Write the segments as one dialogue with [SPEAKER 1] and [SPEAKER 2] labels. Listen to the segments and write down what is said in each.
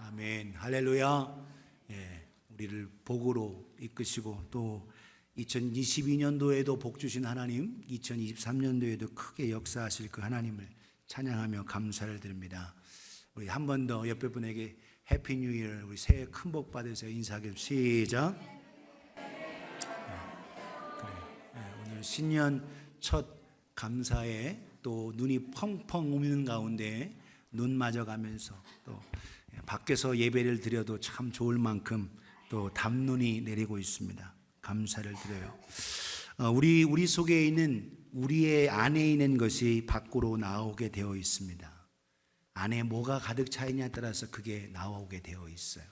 [SPEAKER 1] 아멘. 할렐루야. 우리를 복으로 이끄시고 또 2022년도에도 복 주신 하나님, 2023년도에도 크게 역사하실 그 하나님을 찬양하며 감사를 드립니다. 우리 한 번 더 옆에 분에게 해피 뉴 이어, 우리 새해 큰 복 받으세요. 인사하겠습니다. 시작. 오늘 신년 첫 감사에 또 눈이 펑펑 오는 가운데 눈 맞아가면서 또 밖에서 예배를 드려도 참 좋을 만큼 또 담눈이 내리고 있습니다. 감사를 드려요. 우리 속에 있는 우리의 안에 있는 것이 밖으로 나오게 되어 있습니다. 안에 뭐가 가득 차 있냐에 따라서 그게 나오게 되어 있어요.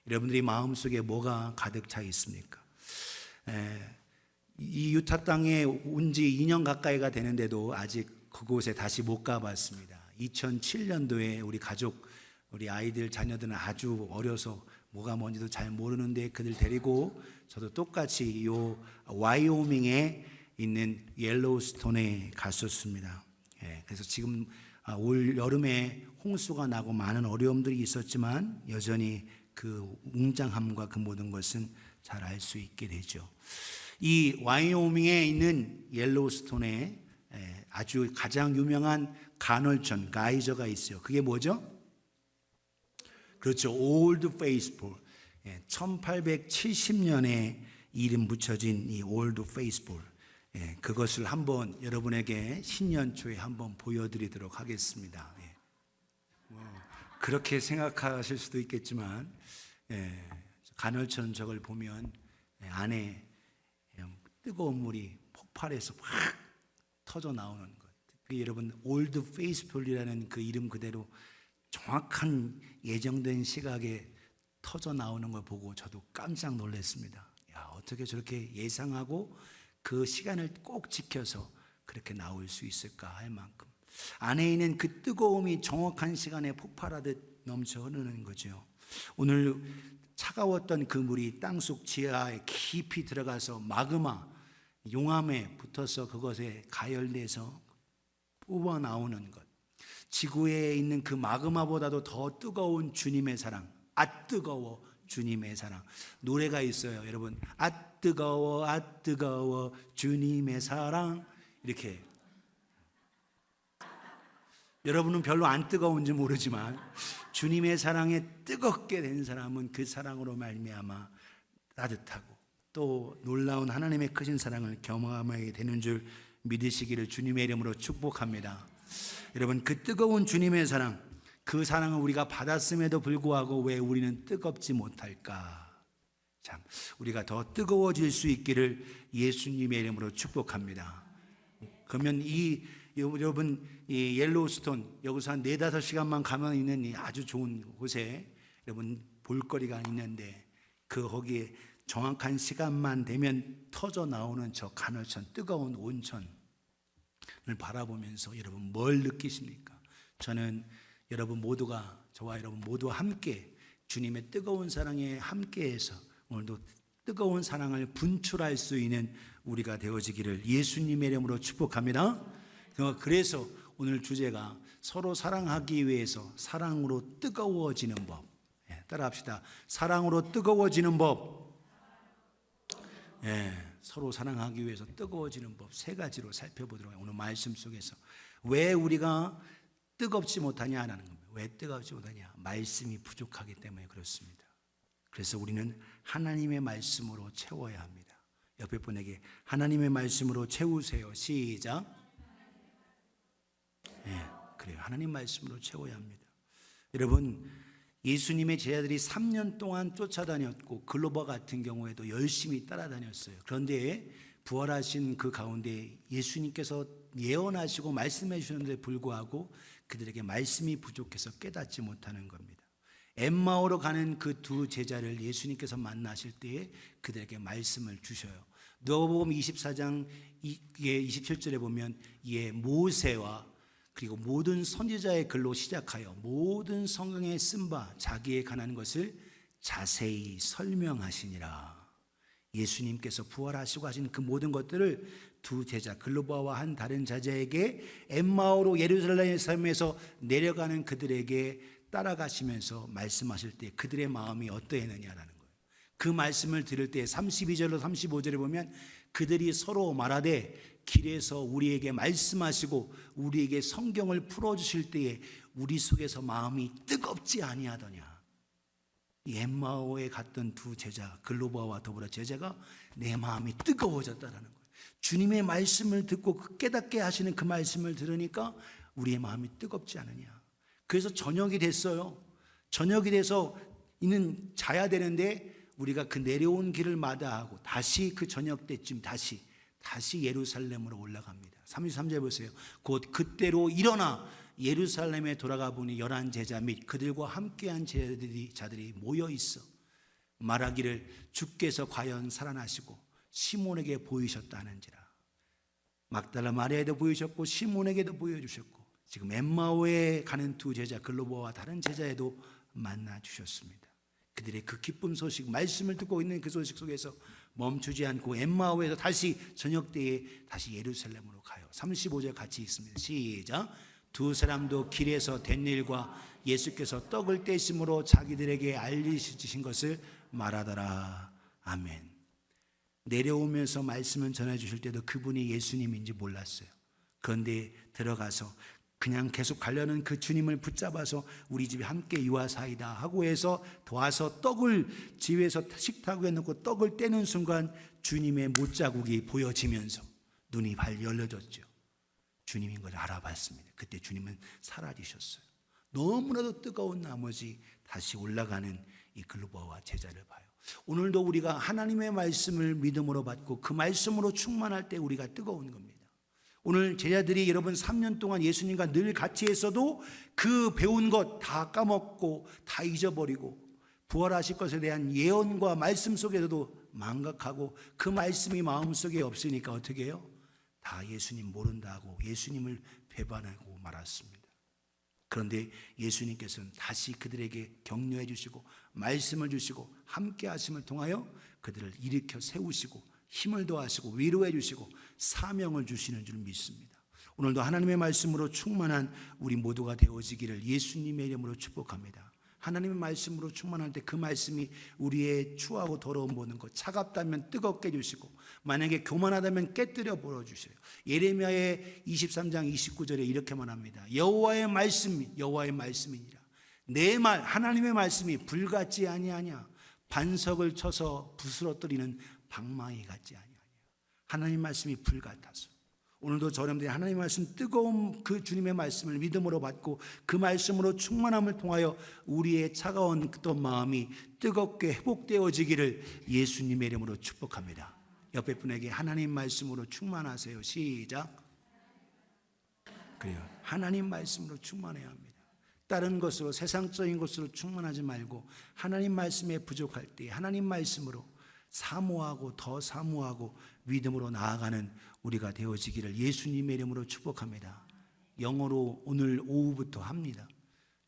[SPEAKER 1] 여러분들이 마음속에 뭐가 가득 차 있습니까? 이 유타 땅에 온 지 2년 가까이가 되는데도 아직 그곳에 다시 못 가봤습니다. 2007년도에 우리 가족, 우리 아이들 자녀들은 아주 어려서 뭐가 뭔지도 잘 모르는데 그들 데리고 저도 똑같이 요 와이오밍에 있는 옐로우스톤에 갔었습니다. 그래서 지금 올 여름에 홍수가 나고 많은 어려움들이 있었지만 여전히 그 웅장함과 그 모든 것은 잘 알 수 있게 되죠. 이 와이오밍에 있는 옐로우스톤에 아주 가장 유명한 간헐천, 가이저가 있어요. 그게 뭐죠? 그렇죠. 올드 페이스풀. 1870년에 이름 붙여진 이 올드 페이스풀. 그것을 한번 여러분에게 신년 초에 한번 보여드리도록 하겠습니다. 그렇게 생각하실 수도 있겠지만 간헐천 저걸 보면 안에 뜨거운 물이 폭발해서 확 터져 나오는 것. 여러분 올드 페이스풀이라는 그 이름 그대로 정확한 예정된 시각에 터져 나오는 걸 보고 저도 깜짝 놀랐습니다. 야, 어떻게 저렇게 예상하고 그 시간을 꼭 지켜서 그렇게 나올 수 있을까 할 만큼 안에 있는 그 뜨거움이 정확한 시간에 폭발하듯 넘쳐 흐르는 거죠. 오늘 차가웠던 그 물이 땅속 지하에 깊이 들어가서 마그마 용암에 붙어서 그것에 가열돼서 뽑아 나오는 것. 지구에 있는 그 마그마보다도 더 뜨거운 주님의 사랑. 아 뜨거워 주님의 사랑. 노래가 있어요. 여러분 아 뜨거워 주님의 사랑. 이렇게 여러분은 별로 안 뜨거운지 모르지만 주님의 사랑에 뜨겁게 된 사람은 그 사랑으로 말미암아 따뜻하고 또 놀라운 하나님의 크신 사랑을 경험하게 되는 줄 믿으시기를 주님의 이름으로 축복합니다. 여러분 그 뜨거운 주님의 사랑, 그 사랑을 우리가 받았음에도 불구하고 왜 우리는 뜨겁지 못할까? 참 우리가 더 뜨거워질 수 있기를 예수님의 이름으로 축복합니다. 그러면 여러분 이 옐로우스톤 여기서 한 4-5시간만 가면 있는 이 아주 좋은 곳에 여러분 볼거리가 있는데 거기에 정확한 시간만 되면 터져 나오는 저 간헐천 뜨거운 온천을 바라보면서 여러분 뭘 느끼십니까? 저는 여러분 모두가 저와 여러분 모두와 함께 주님의 뜨거운 사랑에 함께해서 오늘도 뜨거운 사랑을 분출할 수 있는 우리가 되어지기를 예수님의 이름으로 축복합니다. 그래서 오늘 주제가 서로 사랑하기 위해서 사랑으로 뜨거워지는 법. 따라합시다. 사랑으로 뜨거워지는 법. 서로 사랑하기 위해서 뜨거워지는 법 3가지로 살펴보도록 해요. 오늘 말씀 속에서 왜 우리가 뜨겁지 못하냐라는 겁니다. 왜 뜨겁지 못하냐? 말씀이 부족하기 때문에 그렇습니다. 그래서 우리는 하나님의 말씀으로 채워야 합니다. 옆에 분에게 하나님의 말씀으로 채우세요. 시작. 그래요. 하나님 말씀으로 채워야 합니다. 여러분 예수님의 제자들이 3년 동안 쫓아다녔고 글로바 같은 경우에도 열심히 따라다녔어요. 그런데 부활하신 그 가운데 예수님께서 예언하시고 말씀해 주셨는데 불구하고 그들에게 말씀이 부족해서 깨닫지 못하는 겁니다. 엠마오로 가는 그 2 제자를 예수님께서 만나실 때에 그들에게 말씀을 주셔요. 누가복음 24장 27절에 보면 모세와 그리고 모든 선지자의 글로 시작하여 모든 성경에 쓴 바 자기에 관한 것을 자세히 설명하시니라. 예수님께서 부활하시고 하신 그 모든 것들을 2 제자 글로바와 한 다른 제자에게 엠마오로 예루살렘에서 내려가는 그들에게 따라가시면서 말씀하실 때 그들의 마음이 어떠했느냐라는 거예요. 그 말씀을 들을 때 32절로 35절에 보면 그들이 서로 말하되 길에서 우리에게 말씀하시고 우리에게 성경을 풀어주실 때에 우리 속에서 마음이 뜨겁지 아니하더냐. 엠마오에 갔던 두 제자 글로바와 더불어 제자가 내 마음이 뜨거워졌다라는 거예요. 주님의 말씀을 듣고 깨닫게 하시는 그 말씀을 들으니까 우리의 마음이 뜨겁지 않으냐. 그래서 저녁이 됐어요. 저녁이 돼서 이는 자야 되는데 우리가 그 내려온 길을 마다하고 다시 그 저녁 때쯤 다시 예루살렘으로 올라갑니다. 33절 보세요. 곧 그때로 일어나 예루살렘에 돌아가 보니 11 제자 및 그들과 함께한 자들이 모여 있어 말하기를 주께서 과연 살아나시고 시몬에게 보이셨다는지라. 막달라 마리아에도 보이셨고 시몬에게도 보여주셨고 지금 엠마오에 가는 두 제자 글로바와 다른 제자에도 만나 주셨습니다. 그들의 그 기쁨 소식, 말씀을 듣고 있는 그 소식 속에서 멈추지 않고 엠마오에서 다시 저녁 때에 다시 예루살렘으로 가요. 35절 같이 있습니다. 시작. 두 사람도 길에서 된 일과 예수께서 떡을 떼심으로 자기들에게 알리신 것을 말하더라. 아멘. 내려오면서 말씀을 전해주실 때도 그분이 예수님인지 몰랐어요. 그런데 들어가서 그냥 계속 가려는 그 주님을 붙잡아서 우리 집에 함께 유아사이다 하고 해서 도와서 떡을 지위에서 식탁에 놓고 떡을 떼는 순간 주님의 못자국이 보여지면서 눈이 발 열려졌죠. 주님인 걸 알아봤습니다. 그때 주님은 사라지셨어요. 너무나도 뜨거운 나머지 다시 올라가는 이 글로바와 제자를 봐요. 오늘도 우리가 하나님의 말씀을 믿음으로 받고 그 말씀으로 충만할 때 우리가 뜨거운 겁니다. 오늘 제자들이 여러분 3년 동안 예수님과 늘 같이 했어도 그 배운 것 다 까먹고 다 잊어버리고 부활하실 것에 대한 예언과 말씀 속에서도 망각하고 그 말씀이 마음속에 없으니까 어떻게 해요? 다 예수님 모른다고 예수님을 배반하고 말았습니다. 그런데 예수님께서는 다시 그들에게 격려해 주시고 말씀을 주시고 함께 하심을 통하여 그들을 일으켜 세우시고 힘을 더하시고 위로해 주시고 사명을 주시는 줄 믿습니다. 오늘도 하나님의 말씀으로 충만한 우리 모두가 되어지기를 예수님의 이름으로 축복합니다. 하나님의 말씀으로 충만할 때 그 말씀이 우리의 추하고 더러움 보는 것, 차갑다면 뜨겁게 해주시고 만약에 교만하다면 깨뜨려 버려주세요. 예레미야의 23장 29절에 이렇게 말합니다. 여호와의 말씀이니라. 내 말 하나님의 말씀이 불같지 아니하냐. 반석을 쳐서 부스러뜨리는 방망이 같지 아니하냐. 하나님 말씀이 불같아서 오늘도 저렴들이 하나님의 말씀 뜨거운 그 주님의 말씀을 믿음으로 받고 그 말씀으로 충만함을 통하여 우리의 차가운 어떤 마음이 뜨겁게 회복되어지기를 예수님의 이름으로 축복합니다. 옆에 분에게 하나님 말씀으로 충만하세요. 시작. 그래요. 하나님 말씀으로 충만해야 합니다. 다른 것으로 세상적인 것으로 충만하지 말고 하나님 말씀에 부족할 때 하나님 말씀으로 사모하고 더 사모하고 믿음으로 나아가는 우리가 되어지기를 예수님의 이름으로 축복합니다. 영어로 오늘 오후부터 합니다.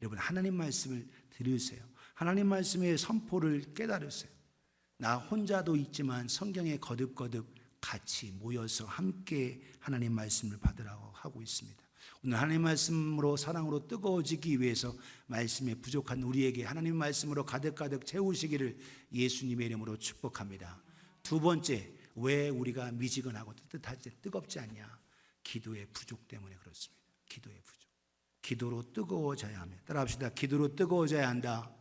[SPEAKER 1] 여러분 하나님 말씀을 들으세요. 하나님 말씀의 선포를 깨달으세요. 나 혼자도 있지만 성경에 거듭거듭 같이 모여서 함께 하나님 말씀을 받으라고 하고 있습니다. 오늘 하나님 말씀으로 사랑으로 뜨거워지기 위해서 말씀에 부족한 우리에게 하나님 말씀으로 가득가득 채우시기를 예수님의 이름으로 축복합니다. 두 번째, 왜 우리가 미지근하고 뜨뜻할 때 뜨겁지 않냐? 기도의 부족 때문에 그렇습니다. 기도의 부족. 기도로 뜨거워져야 합니다. 따라합시다. 기도로 뜨거워져야 한다.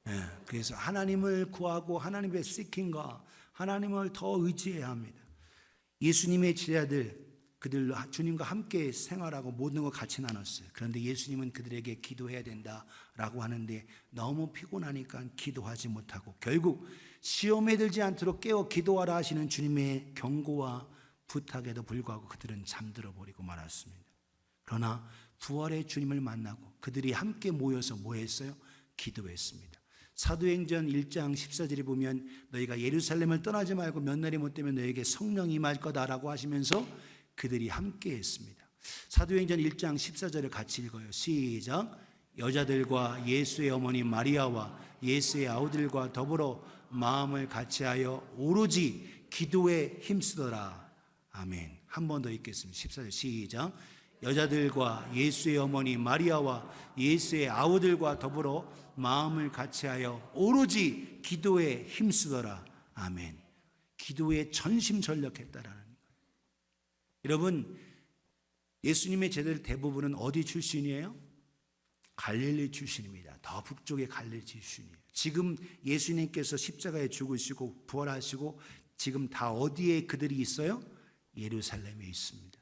[SPEAKER 1] 네, 그래서 하나님을 구하고 하나님의 seeking과 하나님을 더 의지해야 합니다. 예수님의 제자들 그들 주님과 함께 생활하고 모든 걸 같이 나눴어요. 그런데 예수님은 그들에게 기도해야 된다라고 하는데 너무 피곤하니까 기도하지 못하고 결국 시험에 들지 않도록 깨워 기도하라 하시는 주님의 경고와 부탁에도 불구하고 그들은 잠들어 버리고 말았습니다. 그러나 부활의 주님을 만나고 그들이 함께 모여서 뭐 했어요? 기도했습니다. 사도행전 1장 14절에 보면 너희가 예루살렘을 떠나지 말고 몇 날이 못 되면 너희에게 성령 임할 거다라고 하시면서 그들이 함께 했습니다. 사도행전 1장 14절을 같이 읽어요. 시작. 여자들과 예수의 어머니 마리아와 예수의 아우들과 더불어 마음을 같이하여 오로지 기도에 힘쓰더라. 아멘. 한 번 더 읽겠습니다. 14절 시작. 여자들과 예수의 어머니 마리아와 예수의 아우들과 더불어 마음을 같이하여 오로지 기도에 힘쓰더라. 아멘. 기도에 전심전력했다라는 거예요. 여러분, 예수님의 제자들 대부분은 어디 출신이에요? 갈릴리 출신입니다. 더 북쪽의 갈릴리 출신이에요. 지금 예수님께서 십자가에 죽으시고 부활하시고 지금 다 어디에 그들이 있어요? 예루살렘에 있습니다.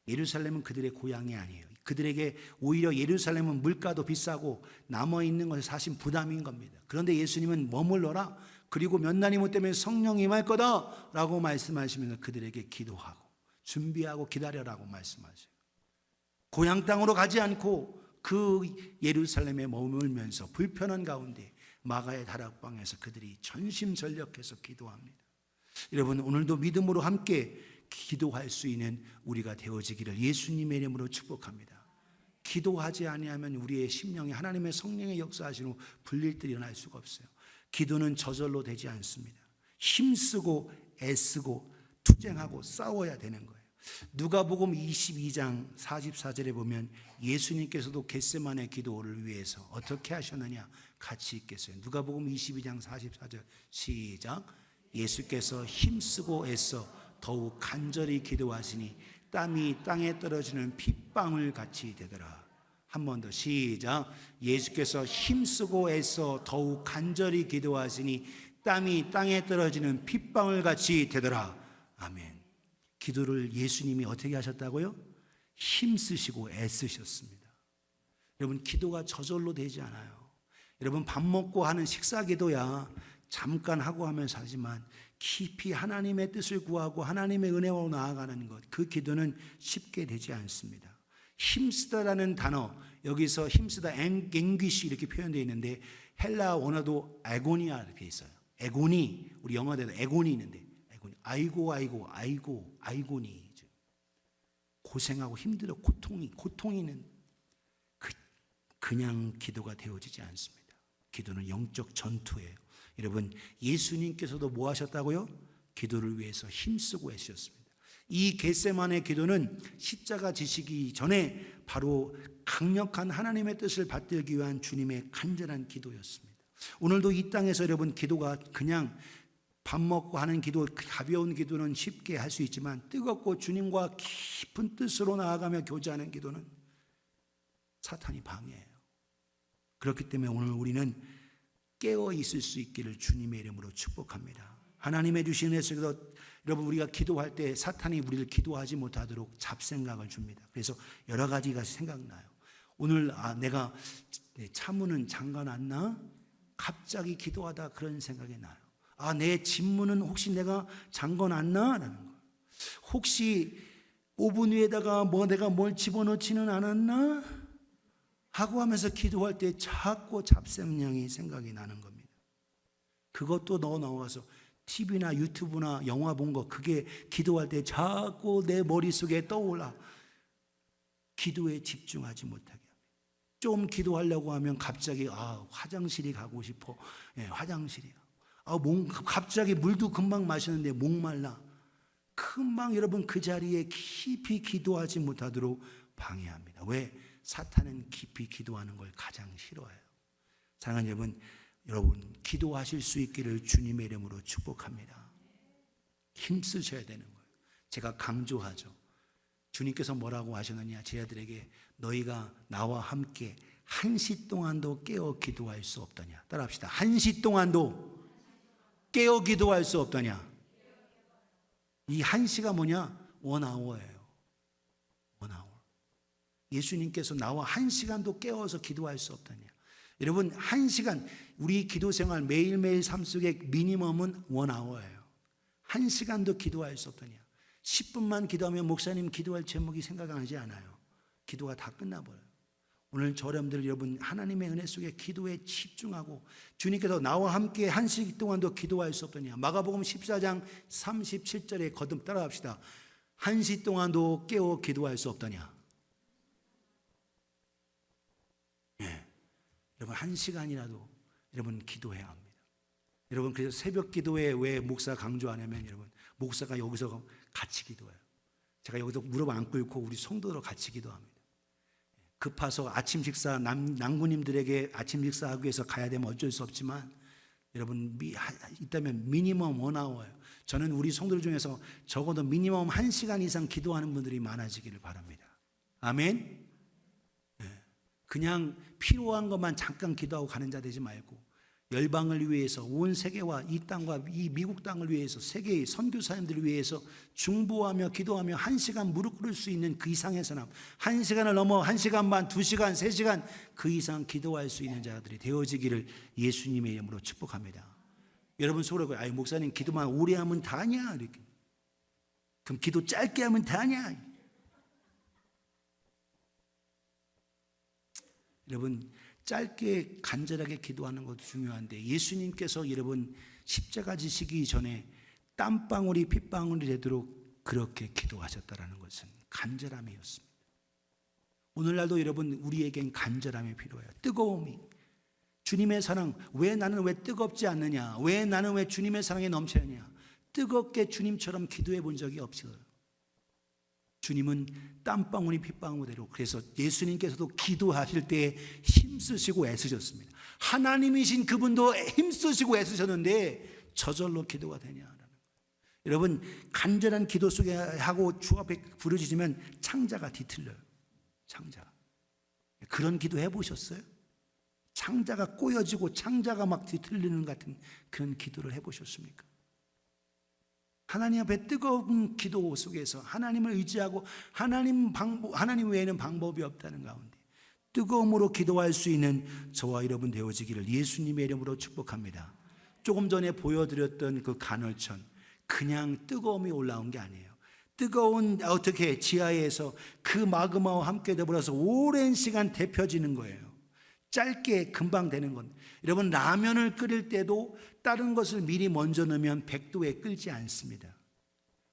[SPEAKER 1] 예루살렘은 그들의 고향이 아니에요. 그들에게 오히려 예루살렘은 물가도 비싸고 남아있는 것은 사실 부담인 겁니다. 그런데 예수님은 머물러라, 그리고 몇 날이 못 되면 성령이 임할 거다 라고 말씀하시면서 그들에게 기도하고 준비하고 기다려라고 말씀하세요. 고향 땅으로 가지 않고 그 예루살렘에 머물면서 불편한 가운데 마가의 다락방에서 그들이 전심전력해서 기도합니다. 여러분, 오늘도 믿음으로 함께 기도할 수 있는 우리가 되어지기를 예수님의 이름으로 축복합니다. 기도하지 아니하면 우리의 심령이 하나님의 성령의 역사하시는 후 불릴 때 일어날 수가 없어요. 기도는 저절로 되지 않습니다. 힘쓰고 애쓰고 투쟁하고 싸워야 되는 거예요. 누가복음 22장 44절에 보면 예수님께서도 겟세마네 기도를 위해서 어떻게 하셨느냐 같이 읽겠어요. 누가복음 22장 44절 시작. 예수께서 힘쓰고 애써 더욱 간절히 기도하시니 땀이 땅에 떨어지는 핏방울 같이 되더라. 한 번 더 시작. 예수께서 힘쓰고 애써 더욱 간절히 기도하시니 땀이 땅에 떨어지는 핏방울 같이 되더라. 아멘. 기도를 예수님이 어떻게 하셨다고요? 힘쓰시고 애쓰셨습니다. 여러분, 기도가 저절로 되지 않아요. 여러분, 밥 먹고 하는 식사 기도야 잠깐 하고 하면서 하지만 깊이 하나님의 뜻을 구하고 하나님의 은혜로 나아가는 것, 그 기도는 쉽게 되지 않습니다. 힘쓰다라는 단어, 여기서 힘쓰다 앵귀시 이렇게 표현되어 있는데 헬라 원어도 에고니아 이렇게 있어요. 에고니, 우리 영어대로 에고니 있는데 에고니, 아이고니, 고생하고 힘들어 고통이는 그냥 기도가 되어지지 않습니다. 기도는 영적 전투예요. 여러분, 예수님께서도 뭐 하셨다고요? 기도를 위해서 힘쓰고 애쓰셨습니다. 이 겟세마네 기도는 십자가 지시기 전에 바로 강력한 하나님의 뜻을 받들기 위한 주님의 간절한 기도였습니다. 오늘도 이 땅에서 여러분, 기도가 그냥 밥 먹고 하는 기도, 가벼운 기도는 쉽게 할 수 있지만 뜨겁고 주님과 깊은 뜻으로 나아가며 교제하는 기도는 사탄이 방해해요. 그렇기 때문에 오늘 우리는 깨어 있을 수 있기를 주님의 이름으로 축복합니다. 하나님의 주신 은혜 속에서 여러분, 우리가 기도할 때 사탄이 우리를 기도하지 못하도록 잡생각을 줍니다. 그래서 여러 가지가 생각나요. 오늘 내가 차문은 잠가놨나? 갑자기 기도하다 그런 생각이 나요. 내 집문은 혹시 내가 잠궈놨나? 라는 거. 혹시 오븐 위에다가 내가 뭘 집어넣지는 않았나? 하고 하면서 기도할 때 자꾸 잡생량이 생각이 나는 겁니다. 그것도 나와서 TV나 유튜브나 영화 본 거, 그게 기도할 때 자꾸 내 머릿속에 떠올라. 기도에 집중하지 못하게 합니다. 좀 기도하려고 하면 갑자기 화장실이 가고 싶어. 화장실이야. 갑자기 물도 금방 마시는데 목말라. 금방 여러분 그 자리에 깊이 기도하지 못하도록 방해합니다. 왜? 사탄은 깊이 기도하는 걸 가장 싫어해요. 사랑하는 여러분, 기도하실 수 있기를 주님의 이름으로 축복합니다. 힘쓰셔야 되는 거예요. 제가 강조하죠. 주님께서 뭐라고 하셨느냐, 제자들에게 너희가 나와 함께 1시 동안도 깨어 기도할 수 없더냐. 따라합시다. 1시 동안도 깨어 기도할 수 없더냐. 이 1시가 뭐냐? 1hour예요. 1hour. 예수님께서 나와 1시간도 깨워서 기도할 수 없다냐. 여러분, 1시간, 우리 기도 생활 매일매일 삶 속에 미니멈은 1hour예요. 1시간도 기도할 수 없다냐. 10분만 기도하면 목사님 기도할 제목이 생각나지 않아요. 기도가 다 끝나버려요. 오늘 저렴들 여러분, 하나님의 은혜 속에 기도에 집중하고 주님께서 나와 함께 1시 동안도 기도할 수 없다냐. 마가복음 14장 37절에 거듭 따라갑시다. 1시 동안도 깨워 기도할 수 없다냐. 여러분, 1시간이라도 여러분 기도해야 합니다. 여러분, 그래서 새벽 기도에 왜 목사 강조하냐면 여러분, 목사가 여기서 같이 기도해요. 제가 여기서 무릎 안 꿇고 우리 성도로 같이 기도합니다. 급해서 아침 식사 남구님들에게 아침 식사하기 위해서 가야 되면 어쩔 수 없지만 여러분 있다면 미니멈 1hour예요. 저는 우리 성도들 중에서 적어도 미니멈 1시간 이상 기도하는 분들이 많아지기를 바랍니다. 아멘. 그냥 필요한 것만 잠깐 기도하고 가는 자 되지 말고 열방을 위해서 온 세계와 이 땅과 이 미국 땅을 위해서 세계의 선교사님들을 위해서 중보하며 기도하며 1시간 무릎 꿇을 수 있는 그 이상의 사람, 1시간을 넘어 1시간 반, 2시간, 3시간 그 이상 기도할 수 있는 자들이 되어지기를 예수님의 이름으로 축복합니다. 여러분 속으로 아이 목사님 기도만 오래 하면 다냐 이렇게. 그럼 기도 짧게 하면 다냐. 여러분 짧게 간절하게 기도하는 것도 중요한데 예수님께서 여러분 십자가 지시기 전에 땀방울이 핏방울이 되도록 그렇게 기도하셨다는 것은 간절함이었습니다. 오늘날도 여러분 우리에겐 간절함이 필요해요. 뜨거움이. 주님의 사랑, 왜 나는 왜 뜨겁지 않느냐, 왜 나는 왜 주님의 사랑에 넘쳐느냐. 뜨겁게 주님처럼 기도해 본 적이 없어요. 주님은 땀방울이 핏방울대로. 그래서 예수님께서도 기도하실 때 힘쓰시고 애쓰셨습니다. 하나님이신 그분도 힘쓰시고 애쓰셨는데 저절로 기도가 되냐라는 거예요. 여러분 간절한 기도 속에 하고 주 앞에 부르짖으면 창자가 뒤틀려요. 창자. 그런 기도 해보셨어요? 창자가 꼬여지고 창자가 막 뒤틀리는 같은 그런 기도를 해보셨습니까? 하나님 앞에 뜨거운 기도 속에서 하나님을 의지하고 하나님 외에는 방법이 없다는 가운데 뜨거움으로 기도할 수 있는 저와 여러분 되어지기를 예수님의 이름으로 축복합니다. 조금 전에 보여드렸던 그 간헐천 그냥 뜨거움이 올라온 게 아니에요. 뜨거운 어떻게 지하에서 그 마그마와 함께 더불어서 오랜 시간 데펴지는 거예요. 짧게 금방 되는 건. 여러분 라면을 끓일 때도 다른 것을 미리 먼저 넣으면 100도에 끓지 않습니다.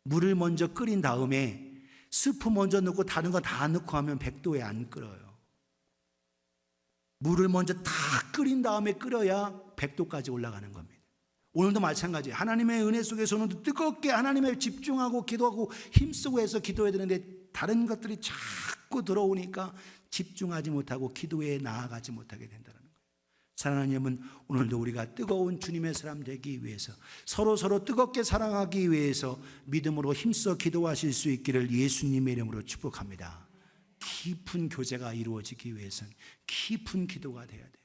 [SPEAKER 1] 물을 먼저 끓인 다음에 스프 먼저 넣고 다른 거 다 넣고 하면 100도에 안 끓어요. 물을 먼저 다 끓인 다음에 끓여야 100도까지 올라가는 겁니다. 오늘도 마찬가지예요. 하나님의 은혜 속에서는 뜨겁게 하나님에 집중하고 기도하고 힘쓰고 해서 기도해야 되는데 다른 것들이 자꾸 들어오니까 집중하지 못하고 기도에 나아가지 못하게 된다는 거예요. 사랑하는 여러분, 오늘도 우리가 뜨거운 주님의 사람 되기 위해서 서로 뜨겁게 사랑하기 위해서 믿음으로 힘써 기도하실 수 있기를 예수님의 이름으로 축복합니다. 깊은 교제가 이루어지기 위해서는 깊은 기도가 돼야 돼요.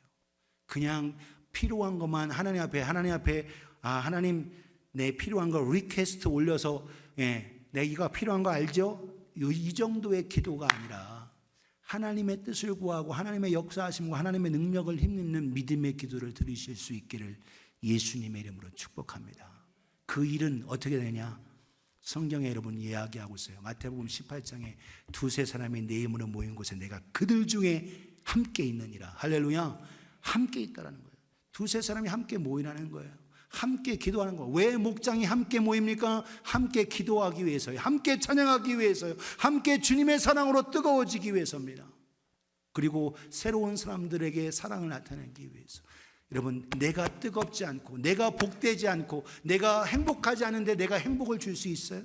[SPEAKER 1] 그냥 필요한 것만 하나님 앞에 하나님 내 필요한 거 리퀘스트 올려서 내가 필요한 거 알죠? 이 정도의 기도가 아니라 하나님의 뜻을 구하고 하나님의 역사하심과 하나님의 능력을 힘입는 믿음의 기도를 드리실 수 있기를 예수님의 이름으로 축복합니다. 그 일은 어떻게 되냐? 성경에 여러분 이야기하고 있어요. 마태복음 18장에 두세 사람이 내 이름으로 모인 곳에 내가 그들 중에 함께 있느니라. 할렐루야. 함께 있다라는 거예요. 두세 사람이 함께 모이라는 거예요. 함께 기도하는 거. 왜 목장이 함께 모입니까? 함께 기도하기 위해서요. 함께 찬양하기 위해서요. 함께 주님의 사랑으로 뜨거워지기 위해서입니다. 그리고 새로운 사람들에게 사랑을 나타내기 위해서. 여러분 내가 뜨겁지 않고 내가 복되지 않고 내가 행복하지 않은데 내가 행복을 줄 수 있어요?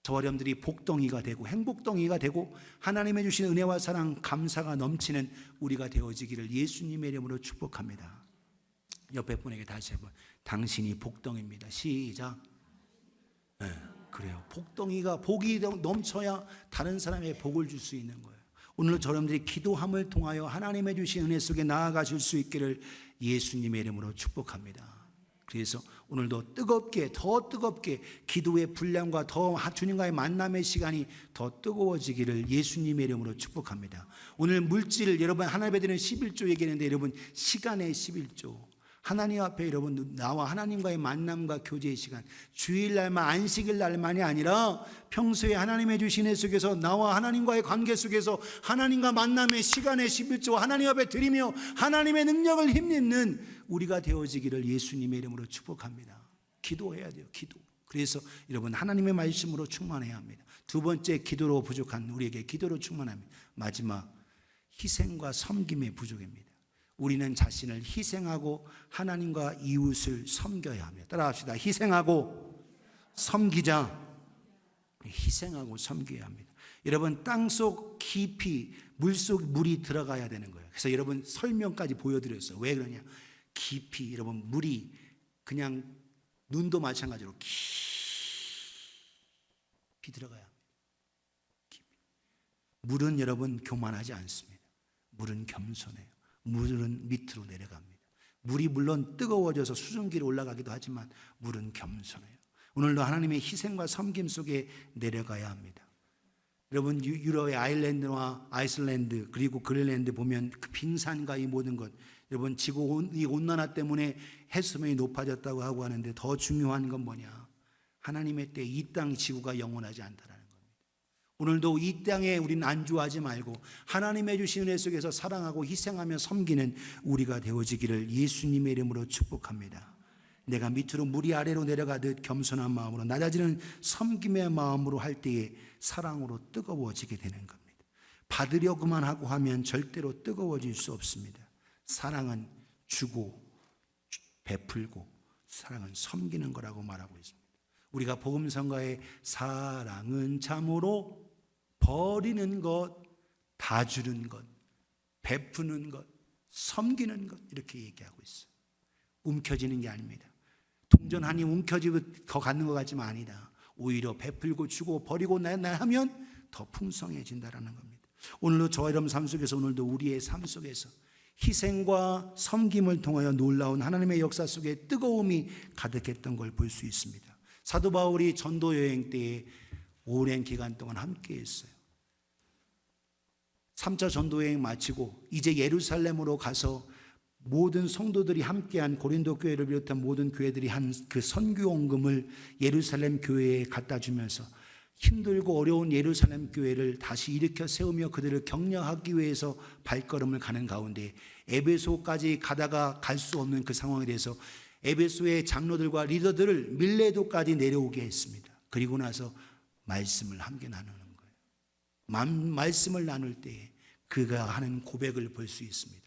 [SPEAKER 1] 저와 여러분들이 복덩이가 되고 행복덩이가 되고 하나님의 주신 은혜와 사랑 감사가 넘치는 우리가 되어지기를 예수님의 이름으로 축복합니다. 옆에 분에게 다시 한번 당신이 복덩이입니다. 시작. 네, 그래요. 복덩이가 복이 넘쳐야 다른 사람에게 복을 줄 수 있는 거예요. 오늘 여러분들이 기도함을 통하여 하나님의 주신 은혜 속에 나아가실 수 있기를 예수님의 이름으로 축복합니다. 그래서 오늘도 더 뜨겁게 기도의 분량과 더 주님과의 만남의 시간이 더 뜨거워지기를 예수님의 이름으로 축복합니다. 오늘 물질 여러분 하나님 앞에 드리는 11조 얘기했는데 여러분 시간의 11조 하나님 앞에 여러분 나와 하나님과의 만남과 교제의 시간 주일날만 안식일 날만이 아니라 평소에 하나님의 주신 애 속에서 나와 하나님과의 관계 속에서 하나님과 만남의 시간의 11조 하나님 앞에 드리며 하나님의 능력을 힘입는 우리가 되어지기를 예수님의 이름으로 축복합니다. 기도해야 돼요. 기도. 그래서 여러분 하나님의 말씀으로 충만해야 합니다. 두 번째 기도로 부족한 우리에게 기도로 충만합니다. 마지막 희생과 섬김의 부족입니다. 우리는 자신을 희생하고 하나님과 이웃을 섬겨야 합니다. 따라합시다. 희생하고 섬기자. 희생하고 섬겨야 합니다. 여러분, 땅속 깊이 물속 물이 들어가야 되는 거예요. 그래서 여러분 설명까지 보여드렸어요. 왜 그러냐? 깊이, 여러분 물이 그냥 눈도 마찬가지로 깊이 들어가야 합니다. 깊이. 물은 여러분 교만하지 않습니다. 물은 겸손해요. 물은 밑으로 내려갑니다. 물이 물론 뜨거워져서 수증기로 올라가기도 하지만 물은 겸손해요. 오늘도 하나님의 희생과 섬김 속에 내려가야 합니다. 여러분, 유럽의 아일랜드와 아이슬란드 그리고 그린란드 보면 그 빙산과 이 모든 것, 여러분 지구 이 온난화 때문에 해수면이 높아졌다고 하고 하는데 더 중요한 건 뭐냐? 하나님의 때에 이 땅 지구가 영원하지 않다라는 겁니다. 오늘도 이 땅에 우리는 안주하지 말고 하나님의 주신 은혜 속에서 사랑하고 희생하며 섬기는 우리가 되어지기를 예수님의 이름으로 축복합니다. 내가 밑으로 물이 아래로 내려가듯 겸손한 마음으로 낮아지는 섬김의 마음으로 할 때에 사랑으로 뜨거워지게 되는 겁니다. 받으려고만 하고 하면 절대로 뜨거워질 수 없습니다. 사랑은 주고 베풀고 사랑은 섬기는 거라고 말하고 있습니다. 우리가 복음성가에 사랑은 참으로 버리는 것, 봐주는 것, 베푸는 것, 섬기는 것 이렇게 얘기하고 있어요. 움켜쥐는 게 아닙니다. 동전하니 움켜쥐고 더 갖는 것 같지만 아니다. 오히려 베풀고 주고 버리고 하면 더 풍성해진다라는 겁니다. 오늘도 저와 여러분 삶 속에서 오늘도 우리의 삶 속에서 희생과 섬김을 통하여 놀라운 하나님의 역사 속에 뜨거움이 가득했던 걸 볼 수 있습니다. 사도 바울이 전도 여행 때에 오랜 기간 동안 함께 했어요. 3차 전도 여행 마치고 이제 예루살렘으로 가서 모든 성도들이 함께한 고린도 교회를 비롯한 모든 교회들이 한 그 선교원금을 예루살렘 교회에 갖다 주면서 힘들고 어려운 예루살렘 교회를 다시 일으켜 세우며 그들을 격려하기 위해서 발걸음을 가는 가운데 에베소까지 가다가 갈 수 없는 그 상황에 대해서 에베소의 장로들과 리더들을 밀레도까지 내려오게 했습니다. 그리고 나서 말씀을 함께 나누는 거예요. 말씀을 나눌 때에 그가 하는 고백을 볼 수 있습니다.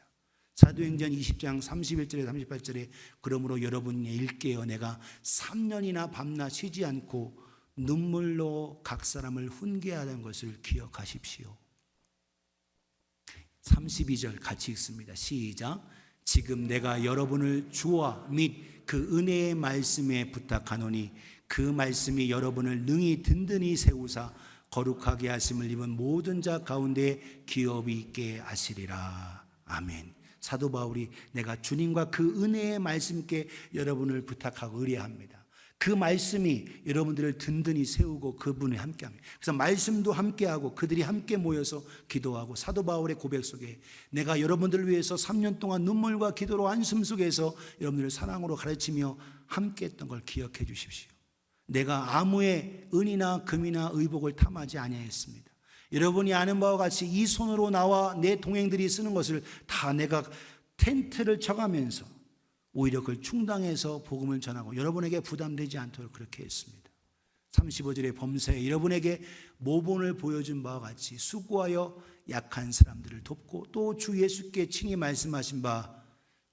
[SPEAKER 1] 사도행전 20장 31절에 38절에 그러므로 여러분이 읽게요. 내가 3년이나 밤낮 쉬지 않고 눈물로 각 사람을 훈계하는 것을 기억하십시오. 32절 같이 읽습니다. 시작. 지금 내가 여러분을 주와 및 그 은혜의 말씀에 부탁하노니 그 말씀이 여러분을 능히 든든히 세우사 거룩하게 하심을 입은 모든 자 가운데 기업이 있게 하시리라. 아멘. 사도 바울이 내가 주님과 그 은혜의 말씀께 여러분을 부탁하고 의뢰합니다. 그 말씀이 여러분들을 든든히 세우고 그분이 함께합니다. 그래서 말씀도 함께하고 그들이 함께 모여서 기도하고 사도 바울의 고백 속에 내가 여러분들을 위해서 3년 동안 눈물과 기도로 한숨 속에서 여러분들을 사랑으로 가르치며 함께했던 걸 기억해 주십시오. 내가 아무의 은이나 금이나 의복을 탐하지 아니하였습니다. 여러분이 아는 바와 같이 이 손으로 나와 내 동행들이 쓰는 것을 다 내가 텐트를 쳐가면서 오히려 그걸 충당해서 복음을 전하고 여러분에게 부담되지 않도록 그렇게 했습니다. 35절의 범사에 여러분에게 모본을 보여준 바와 같이 수고하여 약한 사람들을 돕고 또 주 예수께 친히 말씀하신 바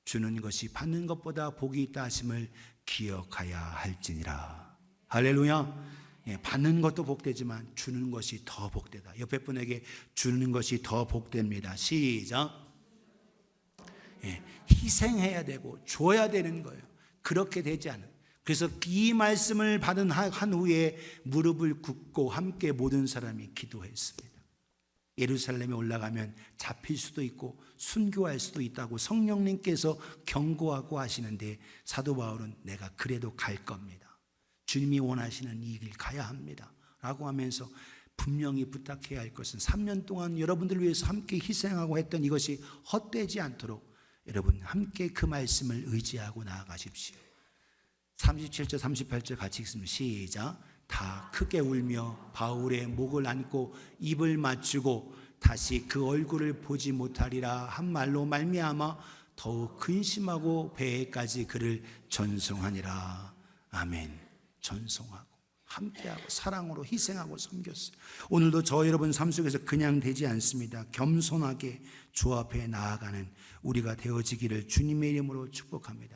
[SPEAKER 1] 주는 것이 받는 것보다 복이 있다 하심을 기억하야 할지니라. 할렐루야. 받는 것도 복되지만 주는 것이 더 복되다. 옆에 분에게 주는 것이 더 복됩니다. 시작. 희생해야 되고 줘야 되는 거예요. 그렇게 되지 않은. 그래서 이 말씀을 받은 한 후에 무릎을 꿇고 함께 모든 사람이 기도했습니다. 예루살렘에 올라가면 잡힐 수도 있고 순교할 수도 있다고 성령님께서 경고하고 하시는데 사도 바울은 내가 그래도 갈 겁니다. 주님이 원하시는 이 길 가야 합니다 라고 하면서 분명히 부탁해야 할 것은 3년 동안 여러분들을 위해서 함께 희생하고 했던 이것이 헛되지 않도록 여러분 함께 그 말씀을 의지하고 나아가십시오. 37절 38절 같이 읽습니다. 시작. 다 크게 울며 바울의 목을 안고 입을 맞추고 다시 그 얼굴을 보지 못하리라 한 말로 말미암아 더욱 근심하고 배에까지 그를 전송하니라. 아멘. 전송하고 함께하고 사랑으로 희생하고 섬겼어요. 오늘도 저 여러분 삶 속에서 그냥 되지 않습니다. 겸손하게 주 앞에 나아가는 우리가 되어지기를 주님의 이름으로 축복합니다.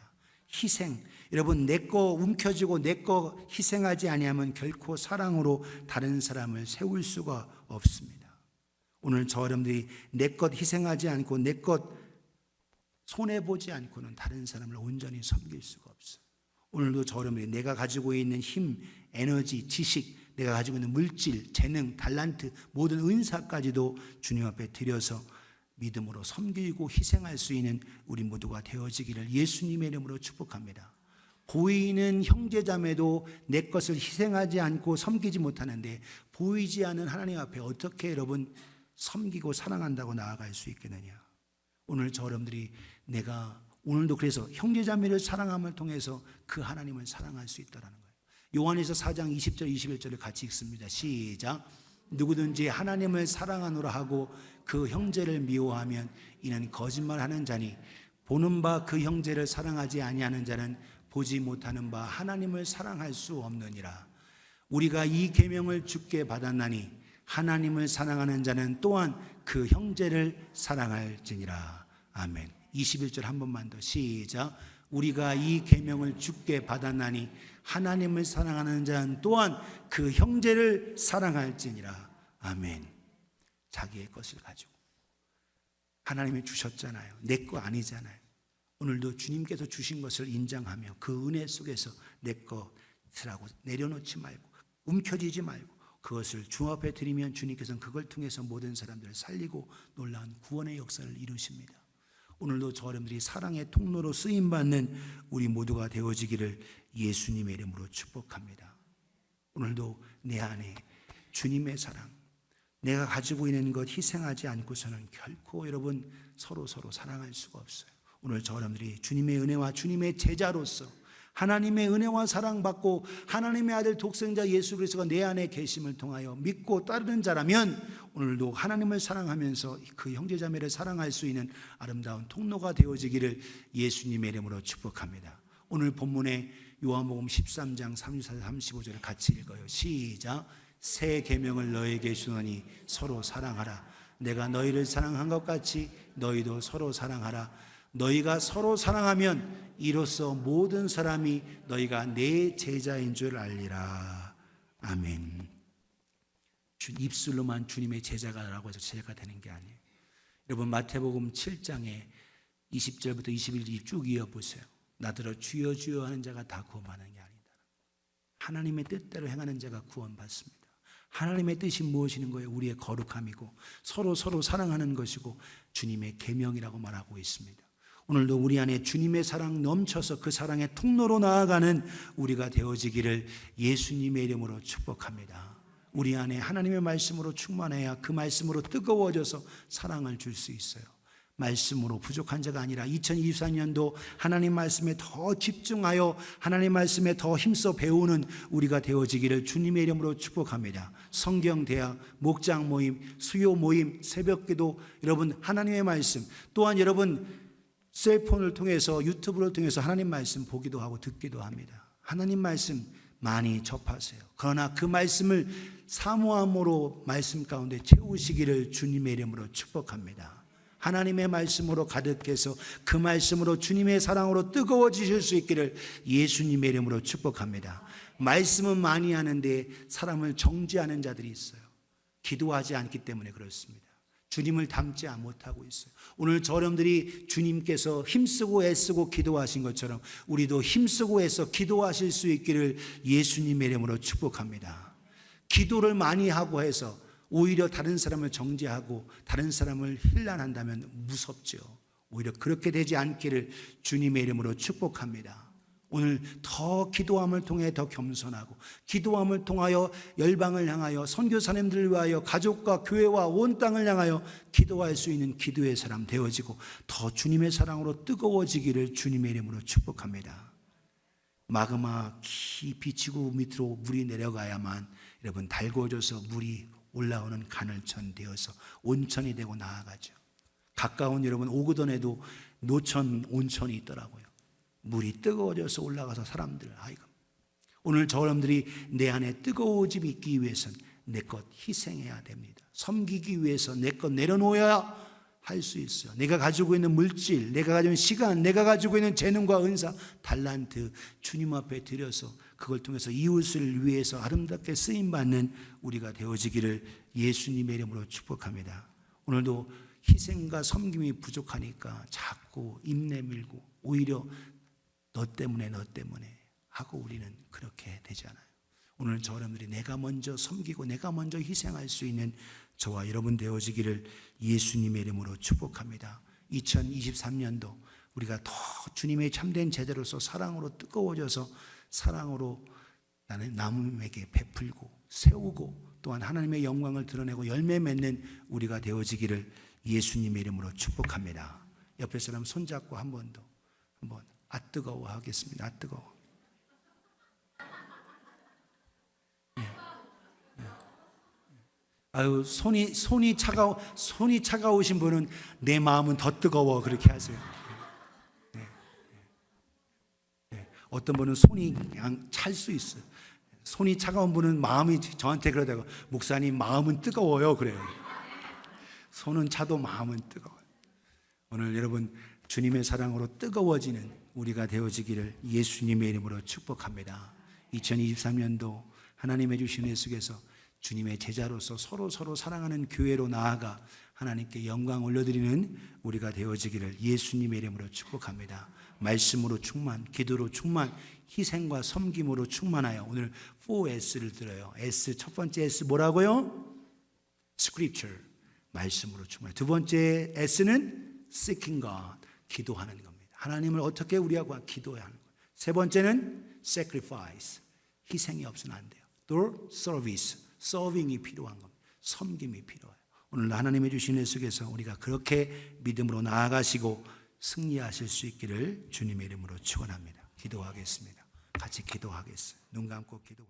[SPEAKER 1] 희생. 여러분, 내 거 움켜쥐고 내 거 희생하지 아니하면 결코 사랑으로 다른 사람을 세울 수가 없습니다. 오늘 저 여러분들이 내 것 희생하지 않고 내 것 손해보지 않고는 다른 사람을 온전히 섬길 수가 없어요. 오늘도 저 여러분들이 내가 가지고 있는 힘, 에너지, 지식, 내가 가지고 있는 물질, 재능, 달란트, 모든 은사까지도 주님 앞에 드려서 믿음으로 섬기고 희생할 수 있는 우리 모두가 되어지기를 예수님의 이름으로 축복합니다. 보이는 형제자매도 내 것을 희생하지 않고 섬기지 못하는데 보이지 않는 하나님 앞에 어떻게 여러분 섬기고 사랑한다고 나아갈 수 있겠느냐. 오늘 저 여러분들이 내가 오늘도 그래서 형제자매를 사랑함을 통해서 그 하나님을 사랑할 수 있다는 거예요. 요한에서 4장 20절 21절을 같이 읽습니다. 시작. 누구든지 하나님을 사랑하노라 하고 그 형제를 미워하면 이는 거짓말하는 자니 보는 바 그 형제를 사랑하지 아니하는 자는 보지 못하는 바 하나님을 사랑할 수 없느니라. 우리가 이 계명을 주께 받았나니 하나님을 사랑하는 자는 또한 그 형제를 사랑할지니라. 아멘. 21절 한 번만 더 시작. 우리가 이 계명을 주께 받았나니 하나님을 사랑하는 자는 또한 그 형제를 사랑할지니라. 아멘. 자기의 것을 가지고 하나님이 주셨잖아요. 내 거 아니잖아요. 오늘도 주님께서 주신 것을 인정하며 그 은혜 속에서 내 것이라고 내려놓지 말고 움켜쥐지 말고 그것을 주 앞에 드리면 주님께서는 그걸 통해서 모든 사람들을 살리고 놀라운 구원의 역사를 이루십니다. 오늘도 저 여러분들이 사랑의 통로로 쓰임받는 우리 모두가 되어지기를 예수님의 이름으로 축복합니다. 오늘도 내 안에 주님의 사랑, 내가 가지고 있는 것 희생하지 않고서는 결코 여러분 서로 사랑할 수가 없어요. 오늘 저 여러분들이 주님의 은혜와 주님의 제자로서 하나님의 은혜와 사랑받고 하나님의 아들 독생자 예수 그리스도가 내 안에 계심을 통하여 믿고 따르는 자라면 오늘도 하나님을 사랑하면서 그 형제자매를 사랑할 수 있는 아름다운 통로가 되어지기를 예수님의 이름으로 축복합니다. 오늘 본문에 요한복음 13장 34절 35절을 같이 읽어요. 시작. 새 계명을 너에게 주노니 서로 사랑하라. 내가 너희를 사랑한 것 같이 너희도 서로 사랑하라. 너희가 서로 사랑하면 이로써 모든 사람이 너희가 내 제자인 줄 알리라. 아멘. 입술로만 주님의 제자가라고 해서 제자가 되는 게 아니에요. 여러분 마태복음 7장에 20절부터 21절 쭉 이어보세요. 나더러 주여 주여 하는 자가 다 구원받는 게 아니다. 하나님의 뜻대로 행하는 자가 구원받습니다. 하나님의 뜻이 무엇이는 거예요? 우리의 거룩함이고 서로 사랑하는 것이고 주님의 계명이라고 말하고 있습니다. 오늘도 우리 안에 주님의 사랑 넘쳐서 그 사랑의 통로로 나아가는 우리가 되어지기를 예수님의 이름으로 축복합니다. 우리 안에 하나님의 말씀으로 충만해야 그 말씀으로 뜨거워져서 사랑을 줄 수 있어요. 말씀으로 부족한 자가 아니라 2024년도 하나님 말씀에 더 집중하여 하나님 말씀에 더 힘써 배우는 우리가 되어지기를 주님의 이름으로 축복합니다. 성경대학, 목장 모임, 수요 모임, 새벽기도, 여러분 하나님의 말씀, 또한 여러분 셀폰을 통해서 유튜브를 통해서 하나님 말씀 보기도 하고 듣기도 합니다. 하나님 말씀 많이 접하세요. 그러나 그 말씀을 사모함으로 말씀 가운데 채우시기를 주님의 이름으로 축복합니다. 하나님의 말씀으로 가득해서 그 말씀으로 주님의 사랑으로 뜨거워지실 수 있기를 예수님의 이름으로 축복합니다. 말씀은 많이 하는데 사람을 정죄하는 자들이 있어요. 기도하지 않기 때문에 그렇습니다. 주님을 닮지 못하고 있어요. 오늘 저 여러분들이 주님께서 힘쓰고 애쓰고 기도하신 것처럼 우리도 힘쓰고 애써 기도하실 수 있기를 예수님의 이름으로 축복합니다. 기도를 많이 하고 해서 오히려 다른 사람을 정죄하고 다른 사람을 힐난한다면 무섭죠. 오히려 그렇게 되지 않기를 주님의 이름으로 축복합니다. 오늘 더 기도함을 통해 더 겸손하고 기도함을 통하여 열방을 향하여 선교사님들을 위하여 가족과 교회와 온 땅을 향하여 기도할 수 있는 기도의 사람 되어지고 더 주님의 사랑으로 뜨거워지기를 주님의 이름으로 축복합니다. 마그마 깊이 지구 밑으로 물이 내려가야만 여러분 달궈져서 물이 올라오는 간헐천 되어서 온천이 되고 나아가죠. 가까운 여러분 오구던에도 노천 온천이 있더라고요. 물이 뜨거워져서 올라가서 사람들 아이고 오늘 저 여러분들이 내 안에 뜨거워짐이 있기 위해서는 내 것 희생해야 됩니다. 섬기기 위해서 내 것 내려놓아야 할 수 있어요. 내가 가지고 있는 물질, 내가 가지고 있는 시간, 내가 가지고 있는 재능과 은사, 달란트 주님 앞에 드려서 그걸 통해서 이웃을 위해서 아름답게 쓰임받는 우리가 되어지기를 예수님의 이름으로 축복합니다. 오늘도 희생과 섬김이 부족하니까 자꾸 입 내밀고 오히려 너 때문에 하고 우리는 그렇게 되지 않아요. 오늘 저 여러분들이 내가 먼저 섬기고 내가 먼저 희생할 수 있는 저와 여러분 되어지기를 예수님의 이름으로 축복합니다. 2023년도 우리가 더 주님의 참된 제자로서 사랑으로 뜨거워져서 사랑으로 나는 남에게 베풀고 세우고 또한 하나님의 영광을 드러내고 열매 맺는 우리가 되어지기를 예수님의 이름으로 축복합니다. 옆에 사람 손잡고 한 번 더 한번 뜨거워 하겠습니다. 뜨거워. 아유, 손이 차가우신 분은 내 마음은 더 뜨거워 그렇게 하세요. 어떤 분은 손이 그냥 찰 수 있어요. 손이 차가운 분은 마음이 저한테 그러다가 목사님 마음은 뜨거워요 그래요. 손은 차도 마음은 뜨거워요. 오늘 여러분 주님의 사랑으로 뜨거워지는 우리가 되어지기를 예수님의 이름으로 축복합니다. 2023년도 하나님의 주신 애 속에서 주님의 제자로서 서로 사랑하는 교회로 나아가 하나님께 영광 올려드리는 우리가 되어지기를 예수님의 이름으로 축복합니다. 말씀으로 충만, 기도로 충만, 희생과 섬김으로 충만하여 오늘 4S를 들어요. S, 첫 번째 S 뭐라고요? Scripture, 말씀으로 충만. 두 번째 S는 Seeking God, 기도하는 겁니다. 하나님을 어떻게 우리하고 기도해야 하는 거예요. 세 번째는 Sacrifice, 희생이 없으면 안 돼요. 또 Service, 서빙이 필요한 겁니다. 섬김이 필요해요. 오늘 하나님의 주신 애 속에서 우리가 그렇게 믿음으로 나아가시고 승리하실 수 있기를 주님의 이름으로 축원합니다. 기도하겠습니다. 같이 기도하겠어요. 눈 감고 기도.